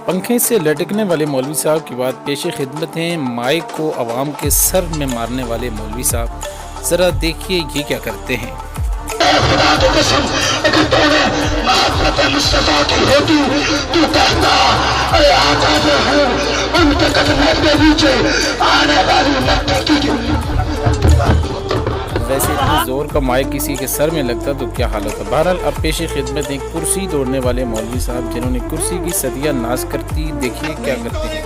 पंखे से लटकने वाले मौलवी साहब की बात पेश खिदमत हैं। माइक को अवाम के सर में मारने वाले मौलवी साहब, ज़रा देखिए ये क्या करते हैं। खुदा की कसम, अगर तूने मोहब्बत मुस्तफा की होती तो कहता अरे आका जो है उनके कदमों के नीचे आने वाली मट्टी की। वैसे इतने ज़ोर का माइक किसी के सर में लगता तो क्या हाल होता। बहरहाल अब पेश खिदमत एक कुर्सी तोड़ने वाले मौलवी साहब जिन्होंने कुर्सी की सदियाँ नाश करती, देखिए क्या करते हैं।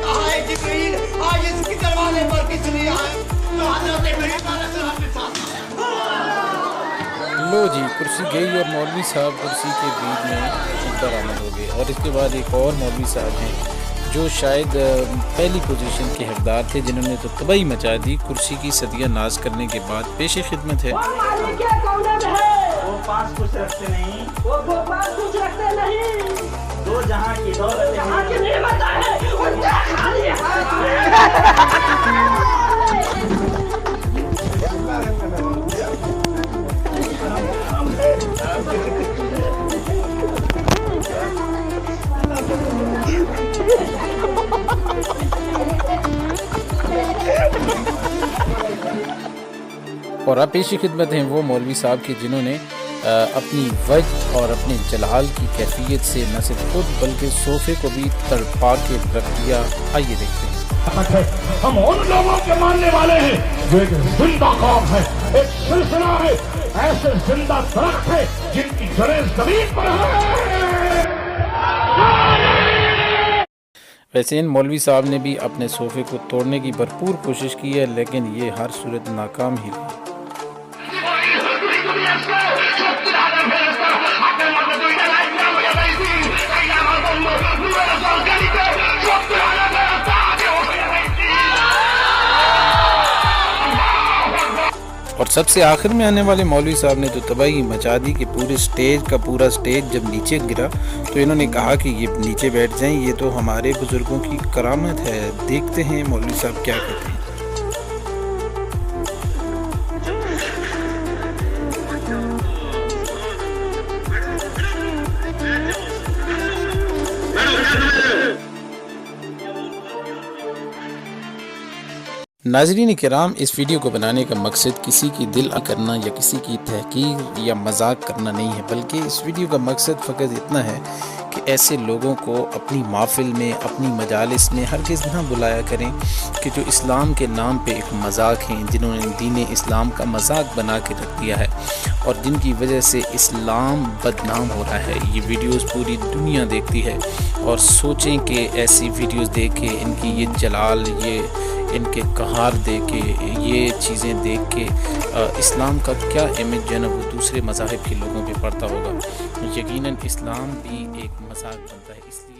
लो जी, कुर्सी गई और मौलवी साहब कुर्सी के बीच में बरामद हो गए। और इसके बाद एक और मौलवी साहब हैं जो शायद पहली पोजीशन के हकदार थे, जिन्होंने तो तबाही मचा दी कुर्सी की सदियाँ नाश करने के बाद। पेश खिदमत है। वो पास कुछ रखते नहीं, वो पास कुछ रखते नहीं, दो जहां की दौलत जहां की नेमत है उनका खाली और अब पेशी खिदमत हैं वो मौलवी साहब के जिन्होंने अपनी वजह और अपने जलाल की कैफियत से न सिर्फ खुद बल्कि सोफे को भी तड़पा के रख दिया। आइए देखते हैं। हम उन लोगों के मानने वाले हैं जो एक जिंदा कौम है, एक सिलसिला है, ऐसे जिंदा दरख्त है जिनकी जड़ें जमीन पर है। वैसे इन मौलवी साहब ने भी अपने सोफे को तोड़ने की भरपूर कोशिश की है, लेकिन ये हर सूरत नाकाम ही रही। और सबसे आखिर में आने वाले मौलवी साहब ने तो तबाही मचा दी कि पूरे स्टेज का पूरा स्टेज जब नीचे गिरा तो इन्होंने कहा कि ये नीचे बैठ जाएं, ये तो हमारे बुजुर्गों की करामत है। देखते हैं मौलवी साहब क्या कहते हैं। नाज़रीन किराम, इस वीडियो को बनाने का मकसद किसी की दिल करना या किसी की तहकीर या मजाक करना नहीं है, बल्कि इस वीडियो का मकसद फ़कत इतना है कि ऐसे लोगों को अपनी महफिल में, अपनी मजालिस में हरगिज़ ना बुलाया करें कि जो इस्लाम के नाम पे एक मजाक हैं, जिन्होंने दीन इस्लाम का मजाक बना के रख दिया है और जिनकी वजह से इस्लाम बदनाम हो रहा है। ये वीडियोस पूरी दुनिया देखती है और सोचें कि ऐसी वीडियोस देख के, इनकी ये जलाल, ये इनके कहार देख के, ये चीज़ें देख के इस्लाम का क्या इमेज जो है ना वो दूसरे मज़ाहिब के लोगों पे पड़ता होगा। यकीनन इस्लाम भी एक मजाक बनता है, इसलिए